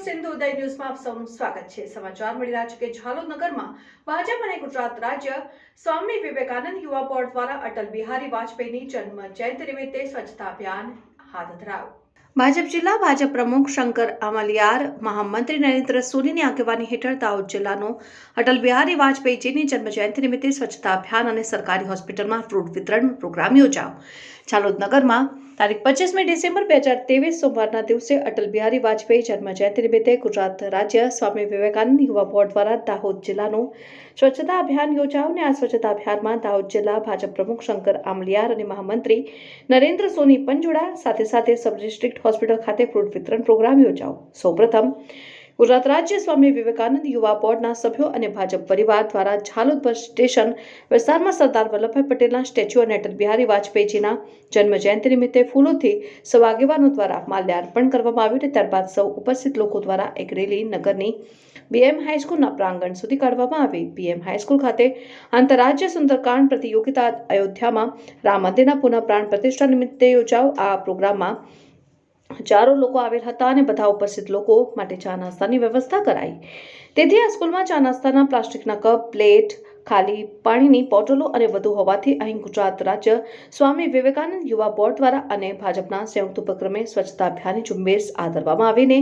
સિંધુ ઉદય ન્યૂઝમાં આપ સૌનું સ્વાગત છે। સમાચાર મળી રહ્યા છે કે ઝાલોદ નગરમાં ભાજપ અને ગુજરાત રાજ્ય સ્વામી વિવેકાનંદ યુવા બોર્ડ દ્વારા અટલ બિહારી વાજપેયીની જન્મ જયંતિ નિમિત્તે સ્વચ્છતા અભિયાન હાથ ધરાયું। ભાજપ જિલ્લા ભાજપ પ્રમુખ શંકર અમલિયાર, મહામંત્રી નરેન્દ્ર સોનીની આગેવાની હેઠળ દાહોદ જિલ્લાનો અટલ બિહારી વાજપેયીજીની જન્મ જયંતિ નિમિત્તે સ્વચ્છતા અભિયાન અને સરકારી હોસ્પિટલમાં ફ્રૂટ વિતરણ પ્રોગ્રામ યોજાયો। ઝાલોદ નગરમાં તારીખ 25મી ડિસેમ્બર 2023 સોમવારના દિવસે અટલ બિહારી વાજપેયી જન્મ જયંતિ નિમિત્તે ગુજરાત રાજ્ય સ્વામી વિવેકાનંદ યુવા બોર્ડ દ્વારા દાહોદ જિલ્લાનું સ્વચ્છતા અભિયાન યોજાયું અને આ સ્વચ્છતા અભિયાનમાં દાહોદ જિલ્લા ભાજપ પ્રમુખ શંકર આમલિયાર અને મહામંત્રી નરેન્દ્ર સોની પણ જોડાયા। સાથે સાથે સબ ડિસ્ટ્રિક્ટ હોસ્પિટલ ખાતે ફ્રૂટ વિતરણ પ્રોગ્રામ યોજાયો। સૌપ્રથમ ગુજરાત રાજ્ય સ્વામી વિવેકાનંદ યુવા બોર્ડના સભ્યો અને ભાજપ પરિવાર દ્વારા ઝાલોદ બસ સ્ટેશન વિસ્તારમાં સરદાર વલ્લભભાઈ પટેલના સ્ટેચ્યુ અને અટલ બિહારી વાજપેયીજીના જન્મ જયંતિ નિમિત્તે ફૂલોથી સૌ આગેવાનો દ્વારા માલ્યાર્પણ કરવામાં આવ્યું અને ત્યારબાદ સૌ ઉપસ્થિત લોકો દ્વારા એક રેલી નગરની બીએમ હાઈસ્કૂલના પ્રાંગણ સુધી કાઢવામાં આવી। બીએમ હાઈસ્કૂલ ખાતે આંતરરાજ્ય સુંદરકાંડ પ્રતિયોગિતા અયોધ્યામાં રામ મંદિરના પુનઃ પ્રાણ પ્રતિષ્ઠા નિમિત્તે યોજાયો। આ પ્રોગ્રામમાં હજારો લોકો આવેલ હતા અને બધા ઉપસ્થિત લોકો માટે ચા નાસ્તાની વ્યવસ્થા કરાઈ। તેથી આ સ્કૂલમાં ચા નાસ્તાના પ્લાસ્ટિકના કપ, પ્લેટ, ખાલી પાણીની બોટલો અને વધુ હોવાથી અહીં ગુજરાત રાજ્ય સ્વામી વિવેકાનંદ યુવા બોર્ડ દ્વારા અને ભાજપના સંયુક્ત ઉપક્રમે સ્વચ્છતા અભિયાનની ઝુંબેશ હાથ ધરવામાં આવીને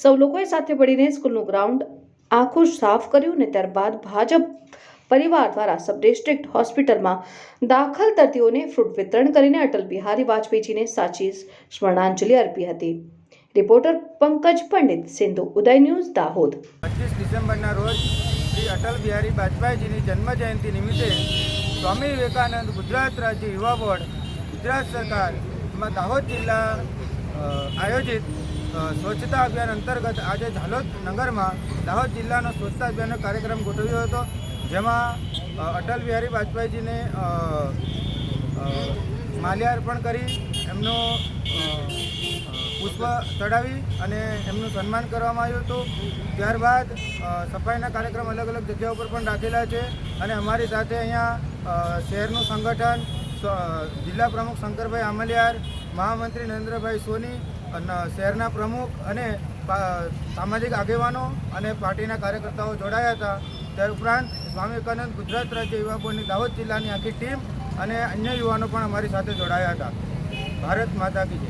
સૌ લોકોએ સાથે મળીને સ્કૂલનું ગ્રાઉન્ડ આખું સાફ કર્યું અને ત્યારબાદ ભાજપ પરિવાર દ્વારા સબ ડિસ્ટ્રિક્ટ હોસ્પિટલમાં દાખલ દર્દીઓને ફ્રૂટ વિતરણ કરીને અટલ બિહારી વાજપેયીજીને સાચી સ્મરણાંજલિ અર્પી હતી। રિપોર્ટર પંકજ પંડિત, સિંધુ ઉદય ન્યૂઝ, દાહોદ। 25 ડિસેમ્બરના રોજ શ્રી અટલ બિહારી વાજપેયીજીની જન્મ જયંતિ નિમિત્તે સ્વામી વિવેકાનંદ ગુજરાત રાજ્ય યુવા બોર્ડ, ગુજરાત સરકારમાં દાહોદ જિલ્લા આયોજિત સ્વચ્છતા અભિયાન અંતર્ગત આજે ઝાલોદ નગરમાં દાહોદ જિલ્લાનો સ્વચ્છતા અભિયાનનો કાર્યક્રમ ગોઠવ્યો હતો, જેમાં અટલ બિહારી વાજપેયીજીને માલ્યાર્પણ કરી એમનો પુષ્પ ચડાવી અને એમનું સન્માન કરવામાં આવ્યું હતું। ત્યારબાદ સફાઈના કાર્યક્રમ અલગ અલગ જગ્યાઓ પર પણ રાખેલા છે અને અમારી સાથે અહીંયા શહેરનું સંગઠન, જિલ્લા પ્રમુખ શંકરભાઈ આમલિયાર, મહામંત્રી નરેન્દ્રભાઈ સોની, શહેરના પ્રમુખ અને સામાજિક આગેવાનો અને પાર્ટીના કાર્યકર્તાઓ જોડાયા હતા। ત્યાર ઉપરાંત સ્વામી વિવેકાનંદ ગુજરાત રાજ્ય યુવા બોર્ડની દાહોદ જિલ્લાની આખી ટીમ અને અન્ય યુવાનો પણ અમારી સાથે જોડાયા હતા। ભારત માતા કી જય।